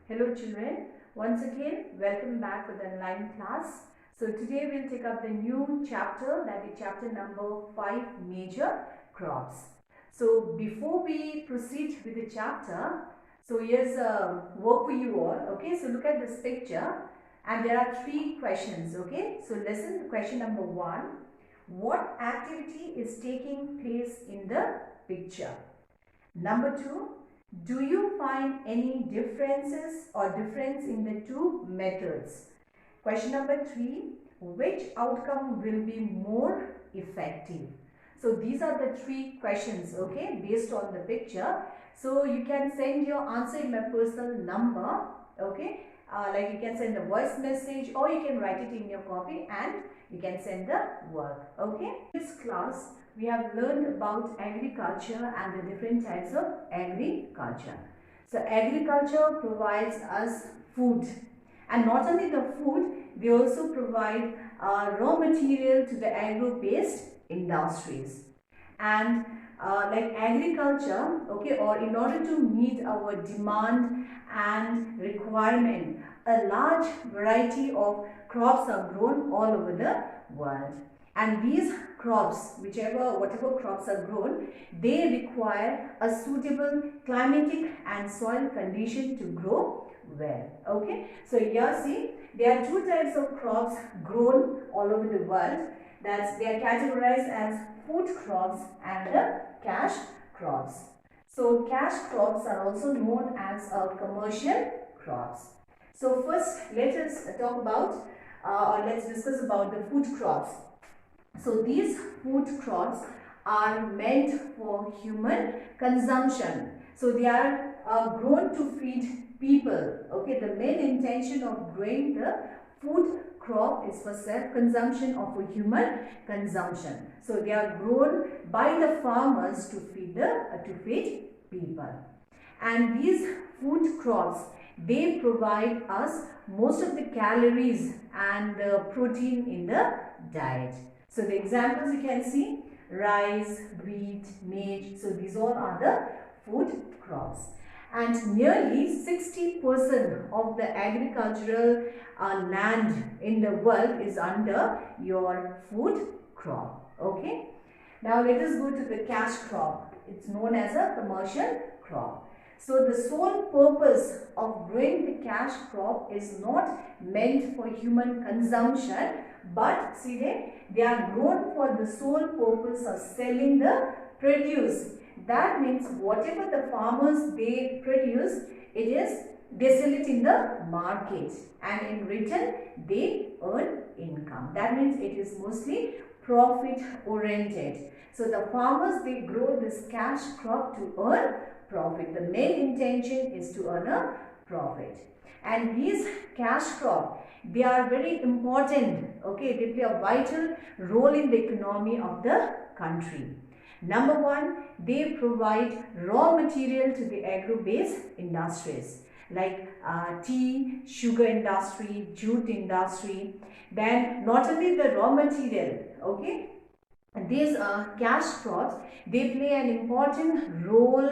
Hello children, once again welcome back with the online class. So today we'll take up the new chapter, that is chapter number 5, major crops. So before we proceed with the chapter, so here's a work for you all. Okay, so look at this picture and there are 3 questions. Okay, so listen to question number 1. What activity is taking place in the picture? Number 2, do you find any differences or difference in the two methods? Question number 3, which outcome will be more effective? So these are the 3 questions, okay, based on the picture. So you can send your answer in my personal number, okay, like you can send a voice message or you can write it in your copy and you can send the work, okay. In this class, we have learned about agriculture and the different types of agriculture. So agriculture provides us food, and not only the food, they also provide raw material to the agro-based industries. And like agriculture, okay, or in order to meet our demand and requirement, a large variety of crops are grown all over the world. And these crops, whatever crops are grown, they require a suitable climatic and soil condition to grow well. Okay, so here see, there are 2 types of crops grown all over the world. That's they are categorized as food crops and the cash crops. So cash crops are also known as commercial crops. So first let us talk about or let's discuss about the food crops. So these food crops are meant for human consumption. So they are grown to feed people. Okay, the main intention of growing the food crop is for self-consumption or for human consumption. So they are grown by the farmers to feed people. And these food crops, they provide us most of the calories and the protein in the diet. So the examples you can see, rice, wheat, maize. So these all are the food crops. And nearly 60% of the agricultural land in the world is under your food crop. Okay. Now let us go to the cash crop. It's known as a commercial crop. So the sole purpose of growing the cash crop is not meant for human consumption, but see they are grown for the sole purpose of selling the produce. That means whatever the farmers they produce, they sell it in the market, and in return they earn income. That means it is mostly profit oriented. So the farmers they grow this cash crop to earn profit. The main intention is to earn a profit. And these cash crop, they are very important. Okay, they play a vital role in the economy of the country. Number 1, they provide raw material to the agro-based industries like tea, sugar industry, jute industry. Then not only the raw material, okay, these cash crops, they play an important role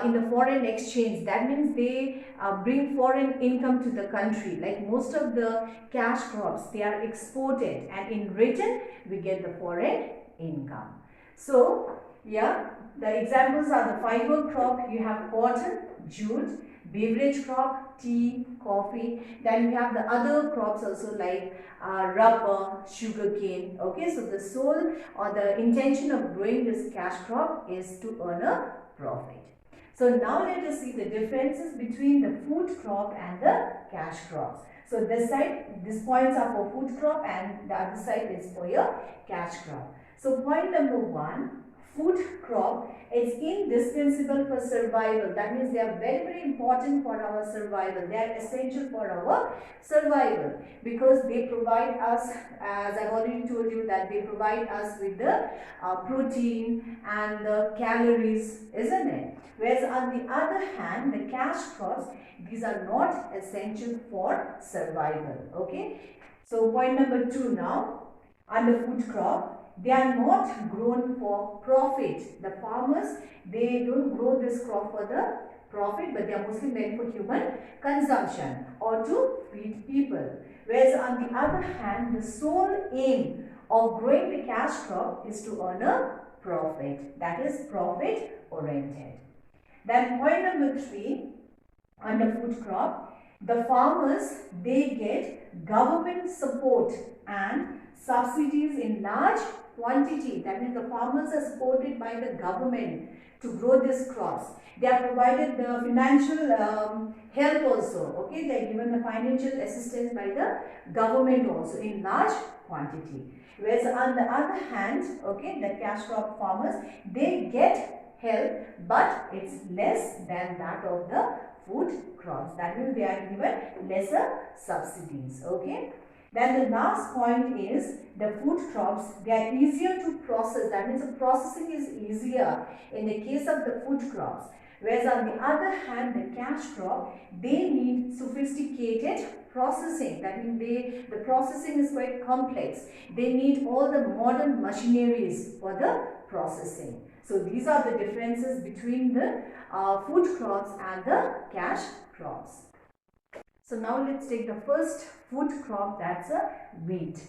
in the foreign exchange. That means they bring foreign income to the country. Like most of the cash crops, they are exported, and in return we get the foreign income. So yeah, the examples are the fiber crop, you have cotton, jute, beverage crop, tea, coffee. Then we have the other crops also like rubber, sugarcane. Okay, so the sole or the intention of growing this cash crop is to earn a profit. So now let us see the differences between the food crop and the cash crops. So this side, these points are for food crop and the other side is for your cash crop. So point number 1, food crop is indispensable for survival. That means they are very, very important for our survival. They are essential for our survival because they provide us, as I've already told you, that they provide us with the protein and the calories, isn't it? Whereas on the other hand, the cash crops, these are not essential for survival. Okay. So point number 2 now, under food crop, they are not grown for profit. The farmers, they don't grow this crop for the profit, but they are mostly meant for human consumption or to feed people. Whereas on the other hand, the sole aim of growing the cash crop is to earn a profit. That is profit oriented. Then point number 3, under food crop, the farmers, they get government support and subsidies in large quantity. That means the farmers are supported by the government to grow these crops. They are provided the financial help also. Okay, they are given the financial assistance by the government also in large quantity. Whereas on the other hand, okay, the cash crop farmers, they get help, but it's less than that of the food crops. That means they are given lesser subsidies. Okay. Then the last point is the food crops, they are easier to process. That means the processing is easier in the case of the food crops. Whereas on the other hand, the cash crop, they need sophisticated processing. That means the processing is quite complex. They need all the modern machineries for the processing. So these are the differences between the food crops and the cash crops. So now let's take the first food crop, that's a wheat.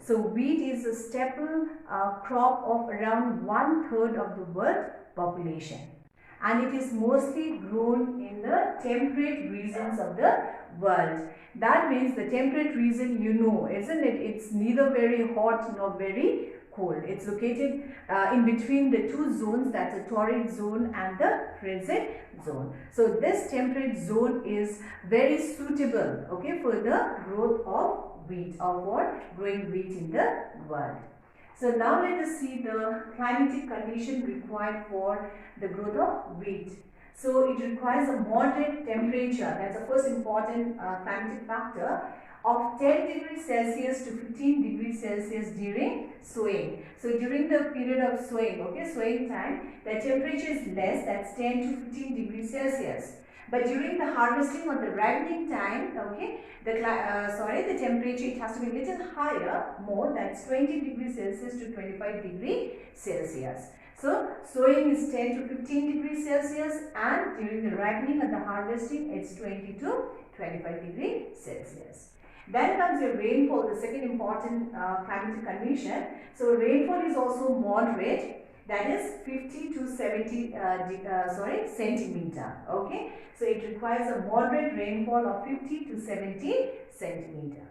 So wheat is a staple crop of around 1/3 of the world population, and it is mostly grown in the temperate regions of the world. That means the temperate region, you know, isn't it? It's neither very hot nor very cold. It's located in between the two zones, that's the torrid zone and the frigid zone. So this temperate zone is very suitable, okay, for the growth of wheat or for growing wheat in the world. So now let us see the climatic condition required for the growth of wheat. So it requires a moderate temperature, that's the first important climatic factor, of 10 degrees Celsius to 15 degrees Celsius during sowing. So during the period of sowing, okay, sowing time, the temperature is less, that's 10 to 15 degrees Celsius. But during the harvesting or the ripening time, okay, the temperature, it has to be a little higher, more, that's 20 degrees Celsius to 25 degrees Celsius. So sowing is 10 to 15 degrees Celsius, and during the ripening and the harvesting, it's 20 to 25 degrees Celsius. Then comes your rainfall, the second important climatic condition. So rainfall is also moderate, that is 50 to 70 centimeter. Okay, so it requires a moderate rainfall of 50 to 70 centimeter.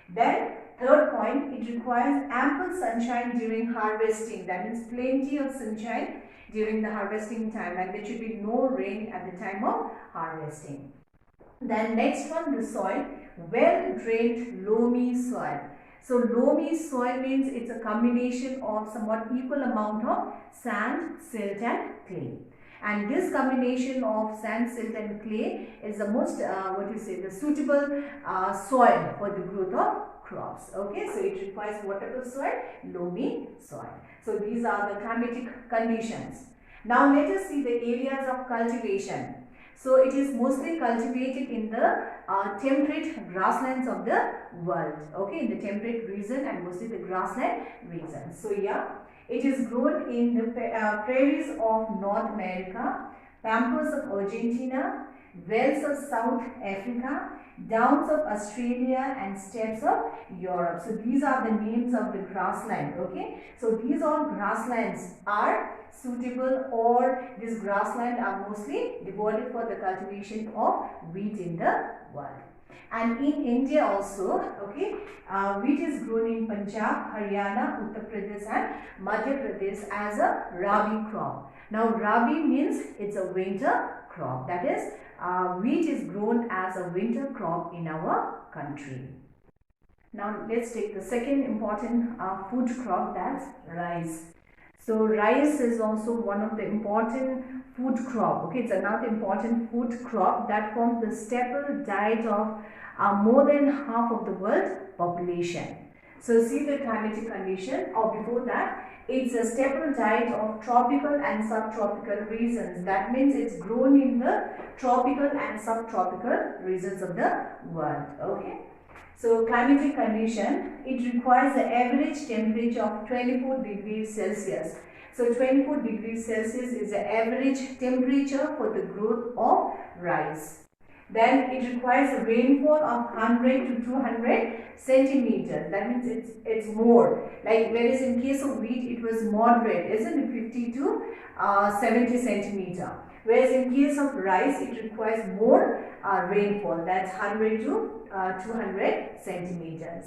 Then third point, it requires ample sunshine during harvesting. That means plenty of sunshine during the harvesting time, and there should be no rain at the time of harvesting. Then next one, the soil, well-drained loamy soil. So loamy soil means it's a combination of somewhat equal amount of sand, silt and clay. And this combination of sand, silt and clay is the most, the suitable soil for the growth of crops. Okay, so it requires whatever soil, loamy soil. So these are the climatic conditions. Now let us see the areas of cultivation. So it is mostly cultivated in the temperate grasslands of the world. Okay, in the temperate region and mostly the grassland region. So yeah, it is grown in the prairies of North America, pampas of Argentina, wells of South Africa, downs of Australia and steppes of Europe. So these are the names of the grassland. Okay, so these all grasslands are suitable, or this grassland are mostly devoted for the cultivation of wheat in the world. And in India also, okay, wheat is grown in Punjab, Haryana, Uttar Pradesh and Madhya Pradesh as a Rabi crop. Now Rabi means it's a winter crop, that is wheat is grown as a winter crop in our country. Now let's take the second important food crop, that's rice. So rice is also one of the important food crop. Okay, it's another important food crop that forms the staple diet of more than half of the world population. So see the climatic condition, or before that, it's a staple diet of tropical and subtropical regions. That means it's grown in the tropical and subtropical regions of the world. Okay. So climatic condition, it requires the average temperature of 24 degrees Celsius. So 24 degrees Celsius is the average temperature for the growth of rice. Then it requires a rainfall of 100 to 200 centimeters. That means it's more. Like whereas in case of wheat it was moderate, isn't it? 50 to 70 centimeter. Whereas in case of rice it requires more rainfall. That's 100 to 200 centimeters.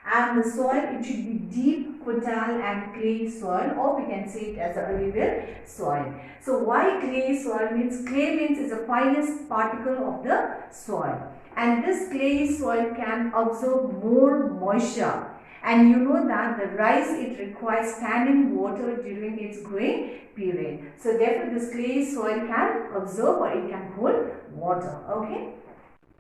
And the soil, it should be deep, fertile and clay soil, or we can say it as a alluvial soil. So why clay soil means? Clay means is the finest particle of the soil, and this clay soil can absorb more moisture. And you know that the rice, it requires standing water during its growing period. So therefore this clay soil can absorb, or it can hold water. Okay.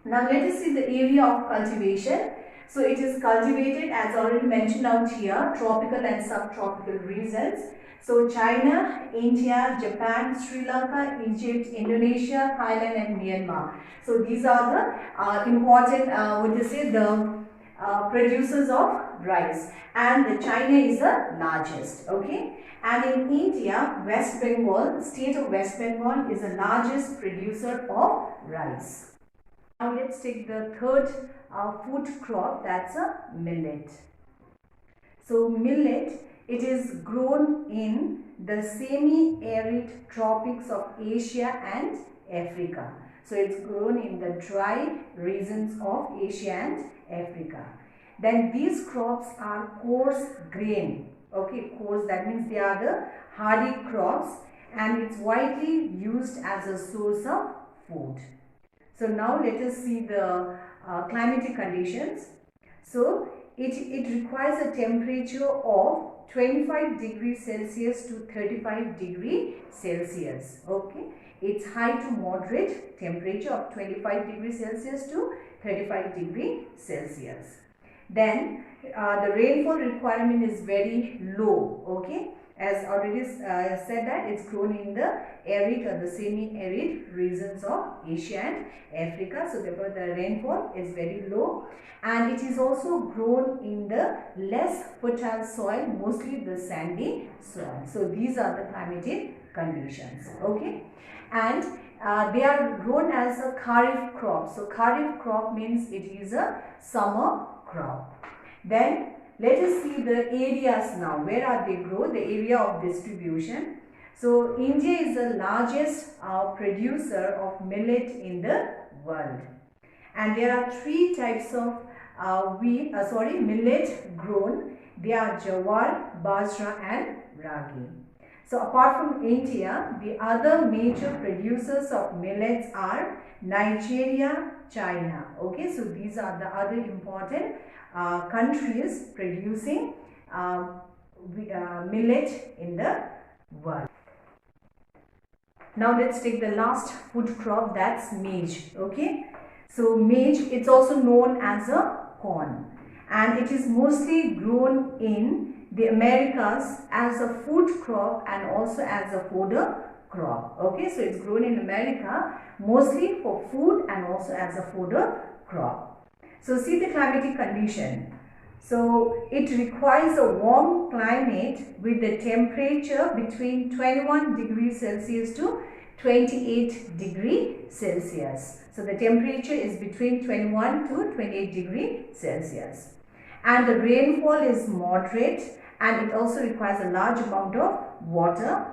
Now let us see the area of cultivation. So it is cultivated, as already mentioned out here, tropical and subtropical regions. So China, India, Japan, Sri Lanka, Egypt, Indonesia, Thailand and Myanmar. So these are the important, the producers of rice, and the China is the largest. Okay. And in India, West Bengal, state of West Bengal is the largest producer of rice. Now let's take the third food crop, that's a millet. So millet, it is grown in the semi-arid tropics of Asia and Africa. So it's grown in the dry regions of Asia and Africa. Then these crops are coarse grain. Okay, coarse, that means they are the hardy crops, and it's widely used as a source of food. So now let us see the climatic conditions. So it requires a temperature of 25 degrees Celsius to 35 degrees Celsius. Okay, it's high to moderate temperature of 25 degrees Celsius to 35 degrees Celsius. Then the rainfall requirement is very low. Okay, as already said that it's grown in the arid or the semi-arid regions of Asia and Africa. So therefore the rainfall is very low, and it is also grown in the less fertile soil, mostly the sandy soil. So these are the climatic conditions. Okay, and they are grown as a kharif crop. So kharif crop means it is a summer crop. Then let us see the areas now. Where are they grown? The area of distribution. So India is the largest producer of millet in the world, and there are three types of millet grown. They are jawar, bajra and ragi. So apart from India, the other major producers of millets are Nigeria, China. Okay, so these are the other important countries producing millet in the world. Now let's take the last food crop, that's maize. Okay, so maize, it's also known as a corn, and it is mostly grown in the Americas as a food crop and also as a fodder crop. Okay, so it's grown in America mostly for food and also as a fodder crop. So see the climatic condition. So it requires a warm climate with the temperature between 21 degrees Celsius to 28 degrees Celsius. So the temperature is between 21 to 28 degrees Celsius. And the rainfall is moderate, and it also requires a large amount of water.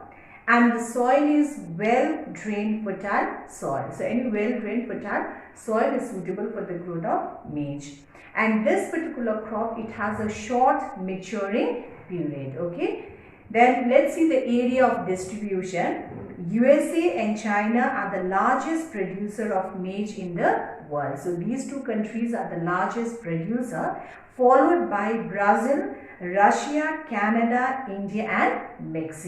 And the soil is well drained fertile soil. So any well drained fertile soil is suitable for the growth of maize. And this particular crop, it has a short maturing period. Okay. Then let's see the area of distribution. USA and China are the largest producer of maize in the world. So these two countries are the largest producer, followed by Brazil, Russia, Canada, India and Mexico.